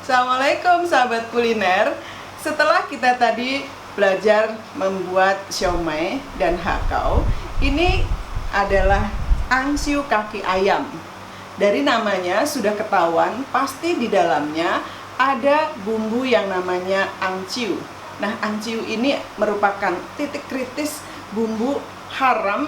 Assalamualaikum sahabat kuliner. Setelah kita tadi belajar membuat siomay dan hakau, ini adalah angsiu kaki ayam. Dari namanya sudah ketahuan, pasti di dalamnya ada bumbu yang namanya angciu. Nah, angciu ini merupakan titik kritis bumbu haram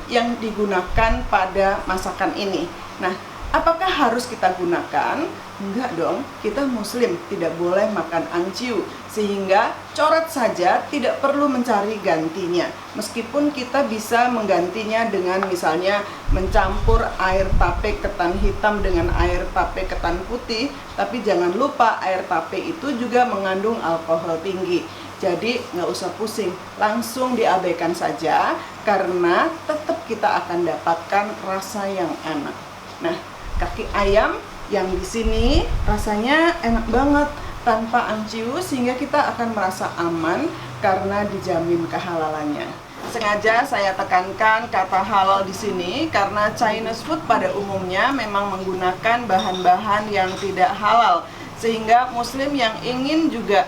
yang digunakan pada masakan ini. Nah, apakah harus kita gunakan? Enggak dong, kita muslim, tidak boleh makan angciu. Sehingga coret saja, tidak perlu mencari gantinya. Meskipun kita bisa menggantinya dengan misalnya mencampur air tape ketan hitam dengan air tape ketan putih. Tapi jangan lupa air tape itu juga mengandung alkohol tinggi. Jadi nggak usah pusing, langsung diabaikan saja karena tetap kita akan dapatkan rasa yang enak. Nah, kaki ayam yang di sini rasanya enak banget tanpa angciu, sehingga kita akan merasa aman karena dijamin kehalalannya. Sengaja saya tekankan kata halal di sini karena Chinese food pada umumnya memang menggunakan bahan-bahan yang tidak halal, sehingga muslim yang ingin juga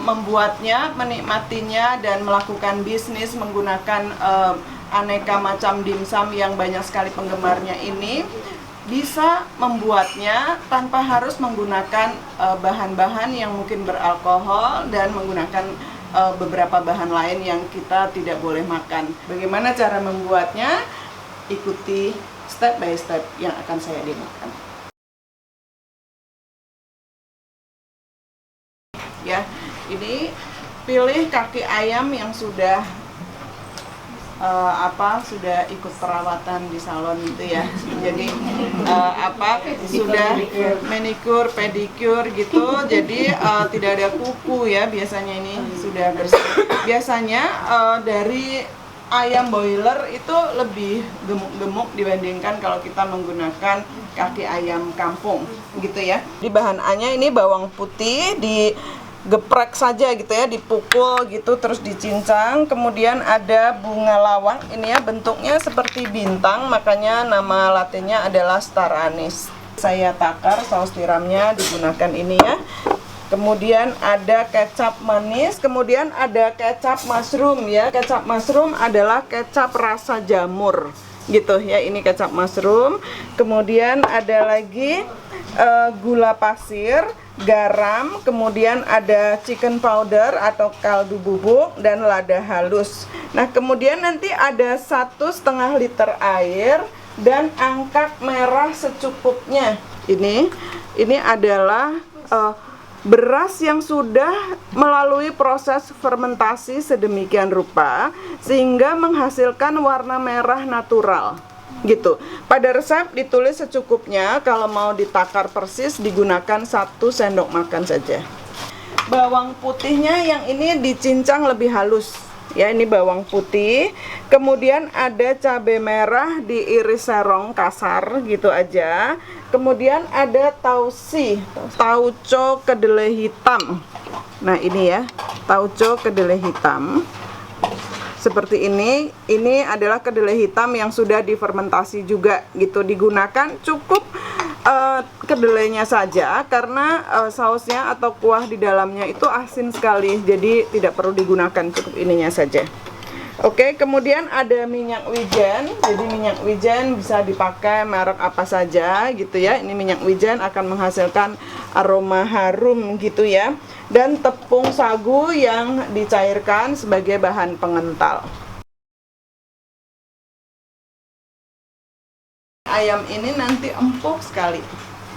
membuatnya, menikmatinya dan melakukan bisnis menggunakan aneka macam dimsum yang banyak sekali penggemarnya ini bisa membuatnya tanpa harus menggunakan bahan-bahan yang mungkin beralkohol dan menggunakan beberapa bahan lain yang kita tidak boleh makan. Bagaimana cara membuatnya? Ikuti step by step yang akan saya demokan. Ya, ini pilih kaki ayam yang sudah sudah ikut perawatan di salon gitu ya. Jadi sudah manicure, pedicure gitu. Jadi tidak ada kuku ya, biasanya ini sudah bersih. Biasanya dari ayam broiler itu lebih gemuk-gemuk dibandingkan kalau kita menggunakan kaki ayam kampung gitu ya. Di bahan A-nya ini bawang putih digeprek saja gitu ya, dipukul gitu terus dicincang. Kemudian ada bunga lawang, ini ya bentuknya seperti bintang, makanya nama latinnya adalah star anise. Saya takar saus tiramnya digunakan ini ya. Kemudian ada kecap manis, kemudian ada kecap mushroom ya. Kecap mushroom adalah kecap rasa jamur gitu ya, ini kecap mushroom. Kemudian ada lagi gula pasir, garam, kemudian ada chicken powder atau kaldu bubuk dan lada halus. Nah, kemudian nanti ada 1,5 liter air dan angkat merah secukupnya. Ini adalah beras yang sudah melalui proses fermentasi sedemikian rupa sehingga menghasilkan warna merah natural gitu. Pada resep ditulis secukupnya, kalau mau ditakar persis digunakan 1 sendok makan saja. Bawang putihnya yang ini dicincang lebih halus ya, ini bawang putih. Kemudian ada cabai merah diiris serong kasar gitu aja. Kemudian ada tauco kedelai hitam. Nah, ini ya, tauco kedelai hitam. Seperti ini adalah kedelai hitam yang sudah difermentasi juga gitu. Digunakan cukup kedelainya saja karena sausnya atau kuah di dalamnya itu asin sekali, jadi tidak perlu digunakan, cukup ininya saja. Oke, kemudian ada minyak wijen. Jadi minyak wijen bisa dipakai merek apa saja gitu ya. Ini minyak wijen akan menghasilkan aroma harum gitu ya. Dan tepung sagu yang dicairkan sebagai bahan pengental. Ayam ini nanti empuk sekali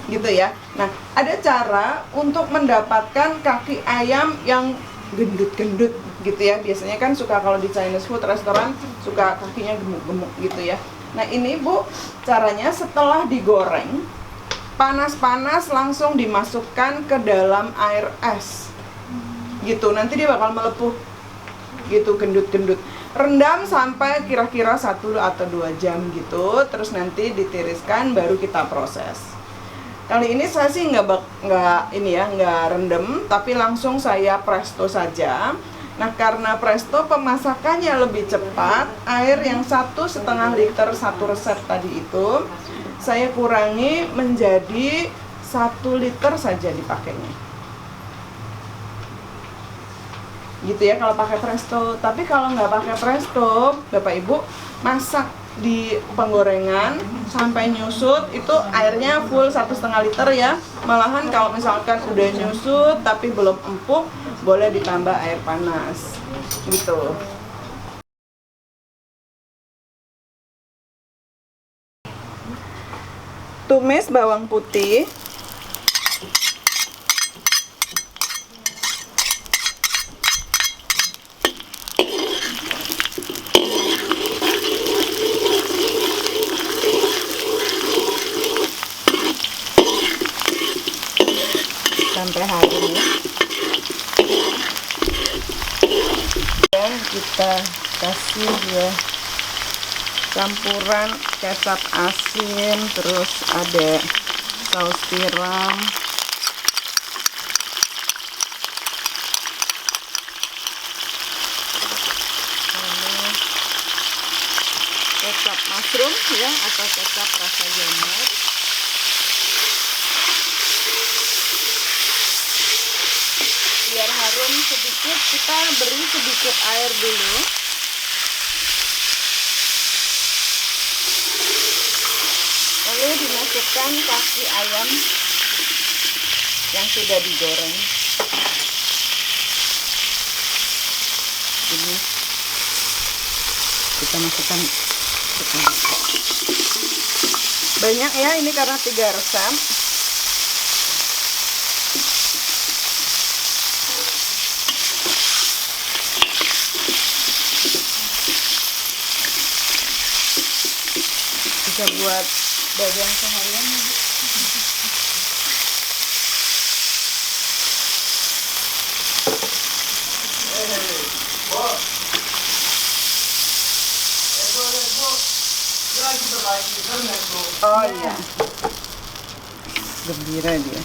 gitu ya. Nah, ada cara untuk mendapatkan kaki ayam yang gendut-gendut gitu ya. Biasanya kan suka kalau di Chinese food restoran suka kakinya gemuk-gemuk gitu ya. Nah, ini Bu, caranya setelah digoreng panas-panas langsung dimasukkan ke dalam air es gitu. Nanti dia bakal melepuh gitu, gendut-gendut. Rendam sampai kira-kira 1 atau 2 jam gitu. Terus nanti ditiriskan, baru kita proses. Kali ini saya sih nggak rendam, tapi langsung saya presto saja. Nah, karena presto pemasakannya lebih cepat, air yang 1,5 liter 1 resep tadi itu saya kurangi menjadi 1 liter saja dipakainya. Gitu ya kalau pakai presto. Tapi kalau nggak pakai presto, Bapak Ibu masak di penggorengan sampai nyusut, itu airnya full 1,5 liter ya. Malahan kalau misalkan udah nyusut tapi belum empuk, boleh ditambah air panas gitu. Tumis bawang putih, sampai harum ya. Dan kita kasih ya campuran kecap asin, terus ada saus tiram, lalu kecap mushroom ya atau kecap rasa jamur. Biar harum sedikit, kita beri sedikit air dulu. Lalu dimasukkan kaki ayam yang sudah digoreng. Ini kita masukkan banyak ya, ini karena 3 resep. Bisa buat dagang seharian. Oh iya, gembira dia.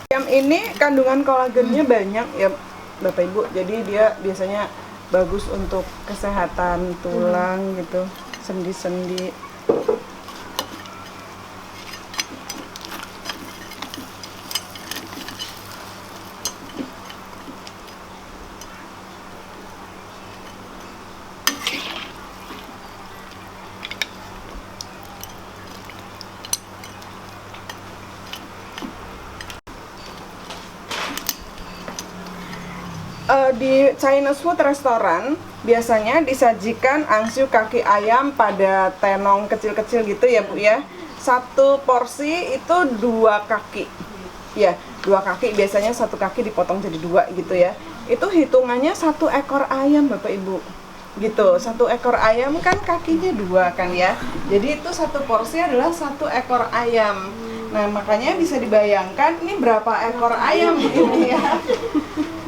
Ayam ini kandungan kolagennya banyak ya Bapak Ibu, jadi dia biasanya bagus untuk kesehatan tulang gitu, sendi-sendi. Di Chinese food restoran biasanya disajikan angsu kaki ayam pada tenong kecil-kecil gitu ya Bu ya. 1 porsi itu 2 kaki ya, 2 kaki, biasanya 1 kaki dipotong jadi 2 gitu ya. Itu hitungannya 1 ekor ayam Bapak Ibu gitu. 1 ekor ayam kan kakinya 2 kan ya, jadi itu 1 porsi adalah 1 ekor ayam. Nah makanya bisa dibayangkan ini berapa ekor ayam ini ya.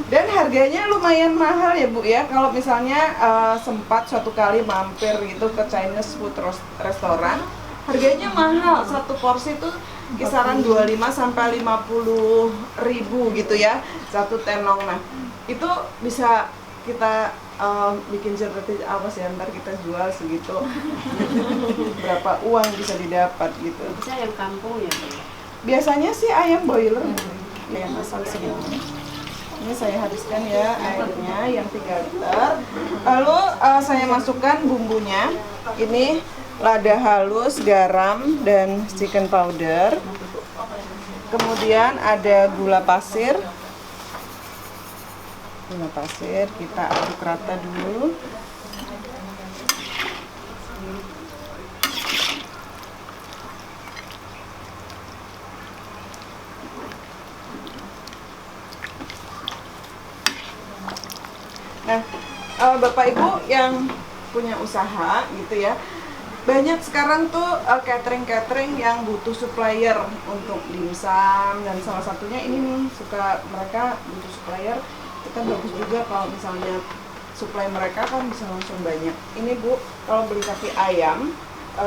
Dan harganya lumayan mahal ya Bu ya. Kalau misalnya sempat suatu kali mampir gitu ke Chinese food restoran, harganya mahal. 1 porsi itu kisaran 25 sampai 50 ribu gitu ya, 1 tenong. Nah itu bisa kita bikin seperti apa sih, ntar kita jual segitu. Berapa uang bisa didapat gitu. Bisa ayam kampung ya Bu? Biasanya sih ayam boiler yang asal semua. Ini saya habiskan ya airnya yang 3 liter. Lalu saya masukkan bumbunya. Ini lada halus, garam, dan chicken powder. Kemudian ada gula pasir. Gula pasir kita aduk rata dulu. Nah, Bapak Ibu yang punya usaha gitu ya, banyak sekarang tuh catering yang butuh supplier untuk dimsum, dan salah satunya ini nih, mereka butuh supplier. Kita bagus juga kalau misalnya supply mereka kan bisa langsung banyak. Ini Bu, kalau beli kaki ayam,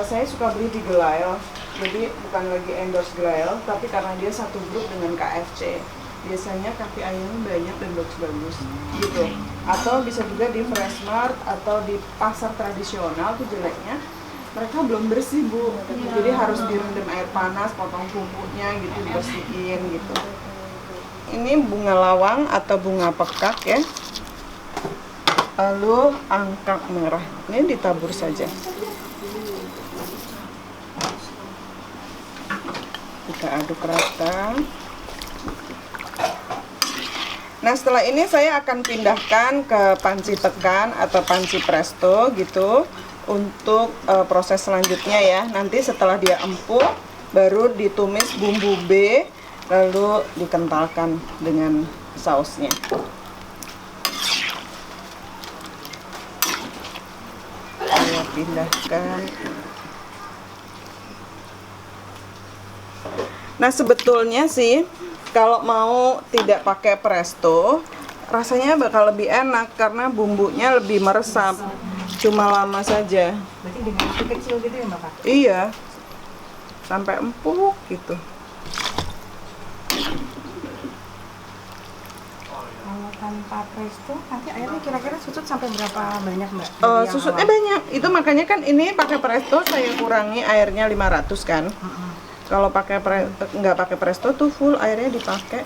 saya suka beli di Gelail. Jadi bukan lagi endorse Gelail, tapi karena dia satu grup dengan KFC. Biasanya kaki ayamnya banyak dan bagus-bagus gitu. Atau bisa juga di Freshmart atau di pasar tradisional tuh jeleknya mereka belum bersih Bu, jadi harus direndam air panas, potong kukunya gitu, dibersihin gitu. Ini bunga lawang atau bunga pekak ya, lalu angkak merah, ini ditabur saja. Kita aduk rata. Nah setelah ini saya akan pindahkan ke panci tekan atau panci presto gitu untuk proses selanjutnya ya. Nanti setelah dia empuk baru ditumis bumbu B lalu dikentalkan dengan sausnya. Saya pindahkan. Nah sebetulnya sih kalau mau tidak pakai presto, rasanya bakal lebih enak karena bumbunya lebih meresap. Cuma lama saja. Berarti dengan api kecil gitu ya Mbak? Iya, sampai empuk gitu. Kalau tanpa presto, nanti airnya kira-kira susut sampai berapa banyak Mbak? Susutnya banyak. Itu makanya kan ini pakai presto saya kurangi airnya 500 kan. Kalau nggak pakai presto tuh full airnya dipakai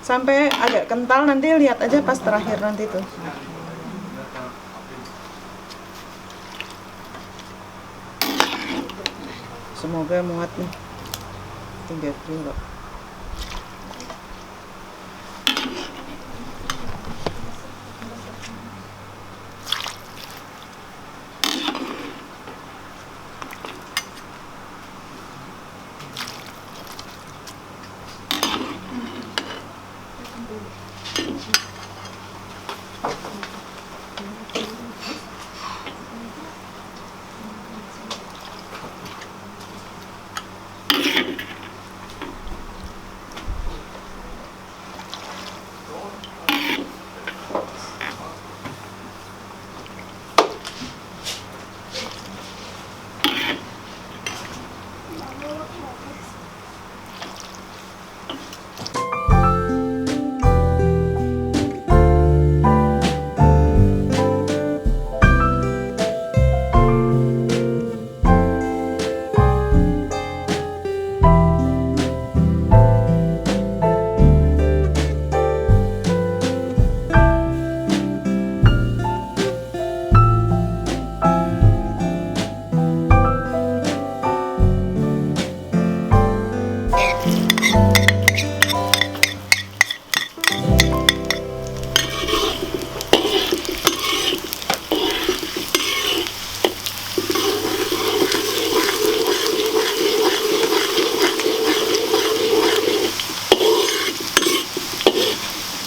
sampai agak kental, nanti lihat aja pas terakhir nanti tuh. Semoga muat nih 3 kilo.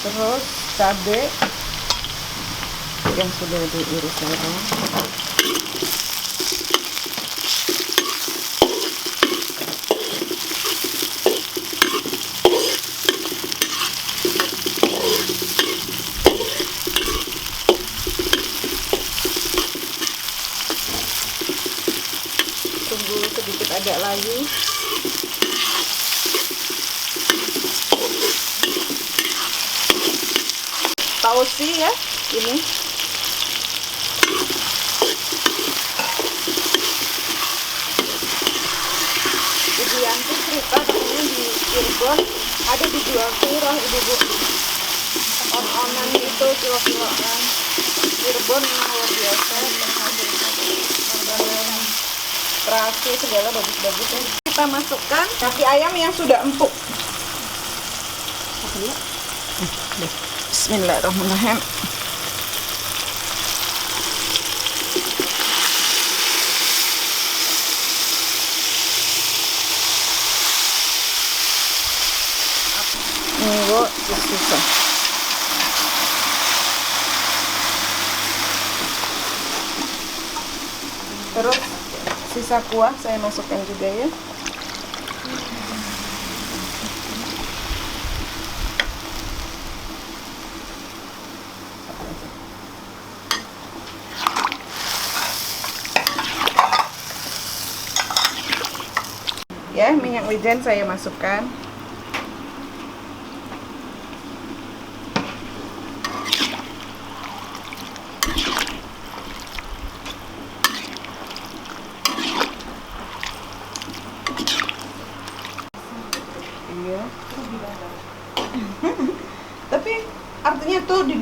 Terus cabai yang sudah diiris merah. Tunggu sedikit agak layu. Tausi ya ini. Ibu Yanti cerita katanya di Cirebon ada dijual murah ibu-ibu, on-onan itu kilo-kiloan. Cirebon memang luar biasa, makanan terasi segala bagus-bagus ya. Kita masukkan kaki ayam yang sudah empuk. Bismillahirrahmanirrahim. Ini susah. Terus sisa kuah saya masukkan juga ya. Ya, minyak wijen saya masukkan.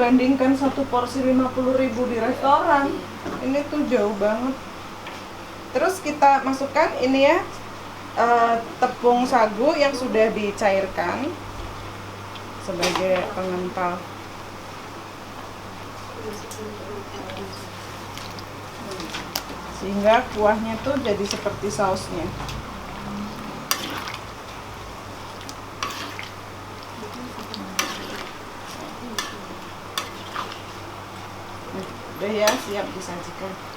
dibandingkan satu porsi 50.000 di restoran, ini tuh jauh banget. Terus kita masukkan ini ya, tepung sagu yang sudah dicairkan sebagai pengental. Sehingga kuahnya tuh jadi seperti sausnya. Udah ya, siap disajikan.